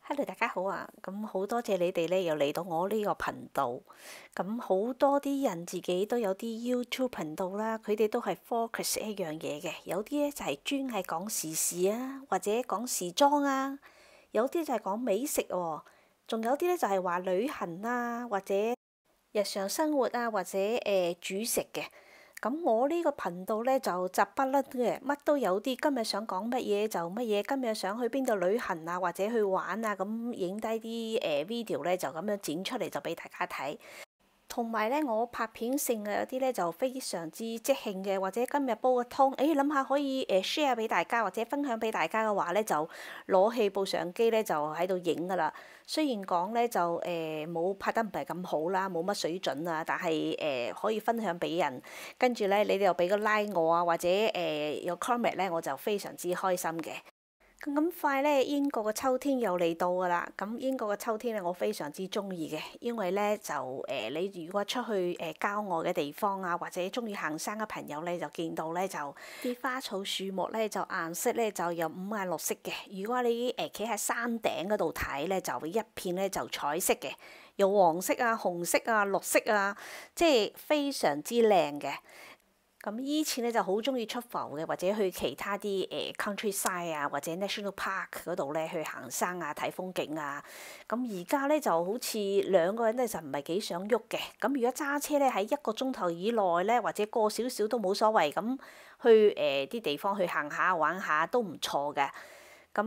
Hello，大家好啊！咁好多謝你哋咧，又嚟到我呢個頻道。咁好多啲人自己都有啲 YouTube 頻道啦，佢哋都係 focus 一樣嘢嘅。有啲咧就係專係講時事啊，或者講時裝啊；有啲就係講美食喎，仲有啲咧就係話旅行啊，或者日常生活啊，或者煮食嘅。咁我呢個頻道咧就雜不甩嘅，乜都有啲。今日想講乜嘢就乜嘢，今日想去邊度旅行啊，或者去玩啊，咁影低啲video 咧就咁樣剪出嚟就俾大家睇。同埋咧，我拍片性嘅有啲咧就非常之即興嘅，或者今日煲個湯，諗下可以share 俾大家或者分享俾大家嘅話咧，就攞起部相機咧就喺度影噶啦。雖然講咧就冇拍得唔係咁好啦，冇乜水準啊，但係可以分享俾人。跟住咧，你哋又俾個 like 我啊，或者有 comment 咧，我就非常之開心嘅。咁快咧，英國嘅秋天又嚟到㗎啦！咁英國嘅秋天咧，我非常之中意嘅，因為咧就你如果出去郊外嘅地方啊，或者中意行山嘅朋友咧，就見到咧就啲花草樹木咧就顏色咧就有五顏六色嘅。如果你企喺山頂嗰度睇咧，就一片咧就彩色嘅，有黃色啊、紅色啊、綠色啊，即係非常之靚嘅。咁以前咧就好中意出埠嘅，或者去其他啲countryside 啊，或者 national park 嗰度咧去行山啊、睇風景啊。咁而家咧就好似兩個人咧就唔係幾想喐嘅。咁如果揸車咧喺一個鐘頭以內咧，或者過少少都冇所謂。咁去啲地方去行下玩下都唔錯嘅。咁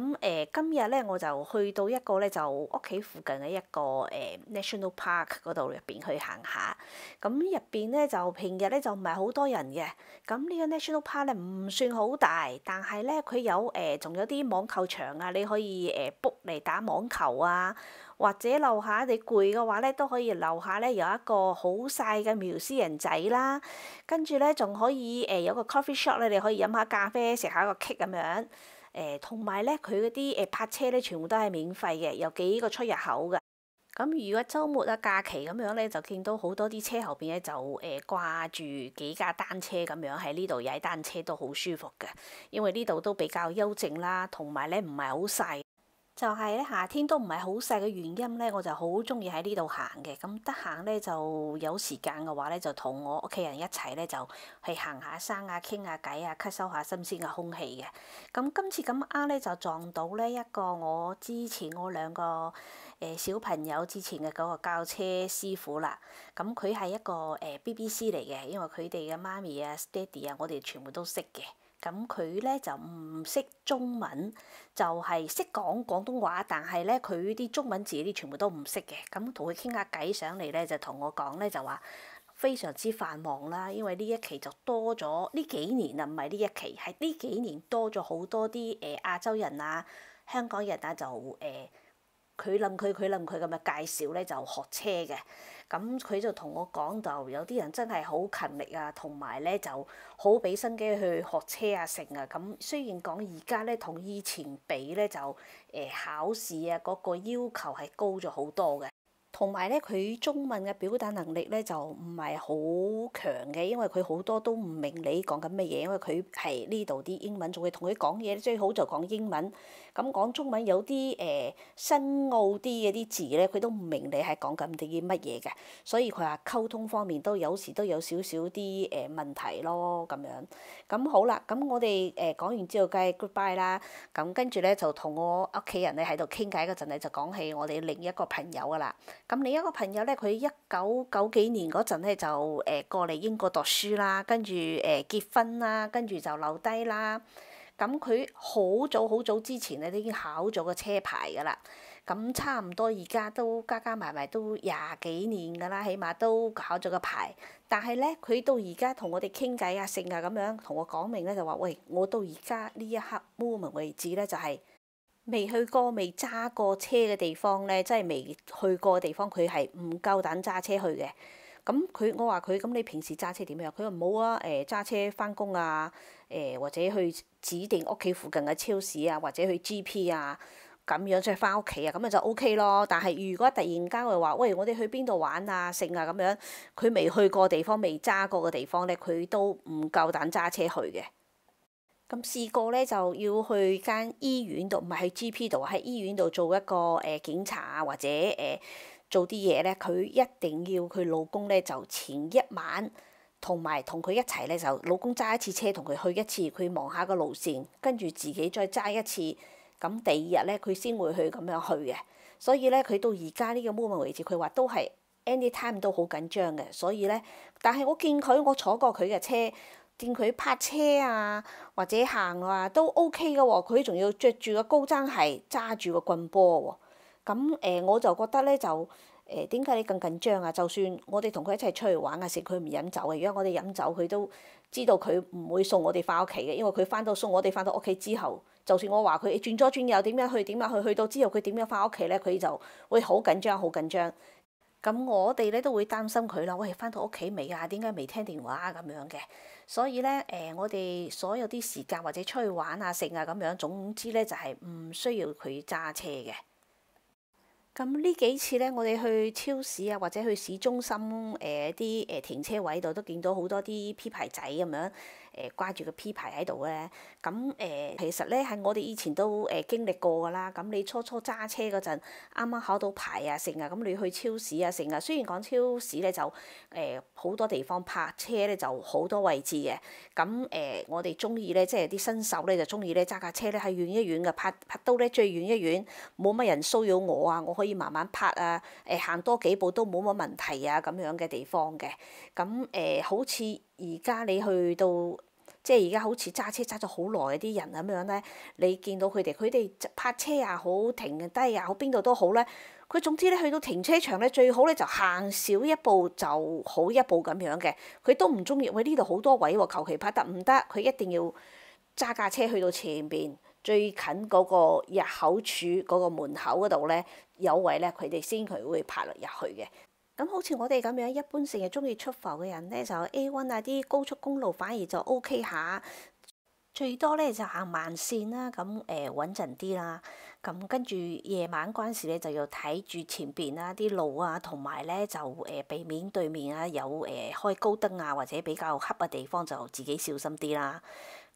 今日咧我就去到一個咧就屋企附近嘅一個national park 嗰度入邊去行下。咁入邊咧就平日咧就唔係好多人嘅。咁呢個 national park 咧唔算好大，但係咧佢有仲有啲網球場啊，你可以book 嚟打網球啊，或者樓下你攰嘅話咧都可以樓下咧有一個好細嘅museum仔啦。跟住咧仲可以有個 coffee shop 咧，你可以飲下咖啡，食下個 cake 咁樣。同埋咧，佢嗰啲泊車咧，全部都係免費嘅，有幾個出入口嘅。咁如果週末啊、假期咁樣咧，就見到好多啲車後邊咧就掛住幾架單車咁樣喺呢度踩單車都好舒服嘅，因為呢度都比較幽靜啦，同埋咧唔係好細。就係咧夏天都唔係好細嘅原因咧，我就好中意喺呢度行嘅。咁得閒咧就有時間嘅話咧，就同我屋企人一齊咧就去行下山啊、傾下偈啊、吸收下新鮮嘅空氣嘅。咁今次咁啱咧就撞到咧一個我之前我兩個小朋友之前嘅嗰個教車師傅啦。咁佢係一個BBC 嚟嘅，因為佢哋嘅媽咪啊、爹哋啊，我哋全部都識嘅。咁佢咧就唔識中文，就係識講廣東話，但係咧佢啲中文字啲全部都唔識嘅。咁同佢傾下偈上嚟咧，就同我講咧就話非常之繁忙啦，因為呢一期就多咗呢幾年啊，唔係呢一期，係呢幾年多咗好多啲亞洲人啊、香港人啊就佢冧佢咁嘅介紹咧就學車嘅。咁佢就同我講，就有啲人真係好勤力啊，同埋咧就好俾心機去學車啊成啊。咁雖然講而家咧同以前比咧就考試啊嗰個要求係高咗好多嘅。同埋咧，佢中文嘅表達能力咧就唔係好強嘅，因為佢好多都唔明你講緊乜嘢，因為佢係呢度啲英文，仲會同佢講嘢，最好就講英文。咁講中文有啲深奧啲嘅啲字咧，佢都唔明你係講緊啲乜嘢嘅，所以佢話溝通方面都有時都有少少啲問題咯咁樣。咁好啦，咁我哋講完之後梗係 goodbye 啦。咁跟住咧就同我屋企人咧喺度傾偈嗰陣咧，就講起我哋另一個朋友噶啦。咁另一個朋友咧，佢1990幾年嗰陣咧就過嚟英國讀書啦，跟住結婚啦，跟住就留低啦。咁佢好早之前咧都已經考咗個車牌㗎啦。咁差唔多而家都加加埋埋都廿幾年㗎啦，起碼都考咗個牌。但係咧，佢到而家同我哋傾偈啊、成啊咁樣同我講明咧，就話喂，我到而家呢一刻 moment 為止咧，就係未去過、未揸過車嘅地方咧，即係未去過嘅地方，佢係唔夠膽揸車去嘅。我話佢，咁你平時揸車點樣？佢話冇啊，揸車翻工啊，或者去指定屋企附近嘅超市啊，或者去 GP 啊，咁樣即係翻屋企啊，咁咪就 OK 咯。但係如果突然間佢話，喂，我哋去邊度玩啊、剩啊咁樣，佢未去過地方、未揸過嘅地方咧，佢都唔夠膽揸車去嘅。咁試過咧就要去間醫院度，唔係去 GP 度，喺醫院度做一個檢查啊，或者做啲嘢咧，佢一定要佢老公咧就前一晚同佢一齊咧，就老公揸一次車同佢去一次，佢望下個路線，跟住自己再揸一次，咁第二日咧佢先會去咁樣去嘅。所以咧佢到而家呢個 moment 為止，佢話都係 anytime 都好緊張嘅。所以咧，但係我見佢，我坐過佢嘅車。見佢泊車啊，或者行啊都 OK 嘅喎，佢仲要着住個高踭鞋，揸住個棍波喎。咁我就覺得咧就點解你咁緊張啊？就算我哋同佢一齊出去玩啊，時佢唔飲酒嘅，如果我哋飲酒，佢都知道佢唔會送我哋翻屋企嘅，因為佢送我哋翻到屋企之後，就算我話佢轉左轉右點樣去，去到之後佢點樣翻屋企咧，佢就會好緊張，好緊張。咁我哋咧都會擔心佢啦，喂，翻到屋企未啊？點解未聽電話啊？咁樣嘅，所以咧我哋所有啲時間或者出去玩啊、食啊咁樣，總之咧就係唔需要佢揸車嘅。咁呢幾次咧，我哋去超市啊，或者去市中心啲停車位度，都見到好多啲 P 牌仔咁樣掛住個 P 牌喺度咧。咁其實咧係我哋以前都經歷過㗎啦。咁你初初揸車嗰陣，啱啱考到牌啊，成啊，咁你去超市啊，成啊。雖然講超市咧就好多地方泊車咧就好多位置嘅。咁我哋中意咧，即係啲新手咧就中意咧揸架車咧係遠一遠嘅，泊到咧最遠一遠，冇乜人騷擾我啊，我可以慢慢泊啊，行多幾步都冇乜問題啊咁樣嘅地方嘅。咁好似而家你去到，即係而家好似揸車揸咗好耐啲人咁樣咧，你見到佢哋泊車啊好，停低啊好，邊度都好咧。佢總之咧去到停車場咧，最好咧就行少一步就好一步咁樣嘅。佢都唔中意，喂，呢度好多位喎，求其泊得唔得？佢一定要揸架車去到前邊最近嗰個入口處嗰個門口嗰度咧有位咧，佢哋先會泊入去嘅。咁好似我哋咁樣，一般成日中意出埠嘅人咧，就 A1 啊啲高速公路反而就 OK 下，最多咧就行慢線啦，咁穩陣啲啦。咁跟住夜晚嗰陣時咧，就要睇住前邊啦啲路啊，同埋咧就避免對面啊有開高燈啊或者比較黑嘅地方，就自己小心啲啦。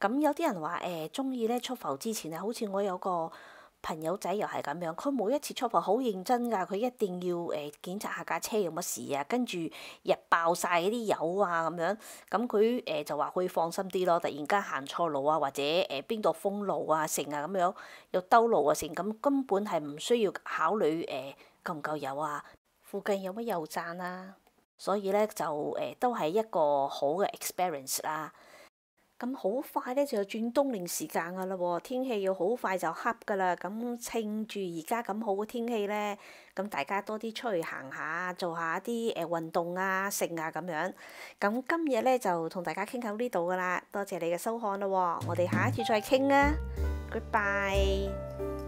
咁有啲人話中意咧出埠之前啊，好似我有個朋友仔又係咁樣，佢每一次出埠好認真㗎，佢一定要檢查下架車有乜事啊，跟住入爆晒嗰啲油啊咁樣，咁佢就話可以放心啲咯。突然間行錯路啊，或者邊度封路啊，成啊咁樣又兜路啊成，咁根本係唔需要考慮夠唔夠油啊，附近有乜油站啊，所以咧就都係一個好嘅 experience 啦。咁好快咧就轉冬令時間㗎啦喎，天氣要好快就黑㗎啦。咁趁住而家咁好嘅天氣咧，咁大家多啲出去行下，做下啲運動啊、食啊咁樣。咁今日咧就同大家傾到呢度㗎啦，多謝你嘅收看啦喎，我哋下一次再傾啊，Goodbye。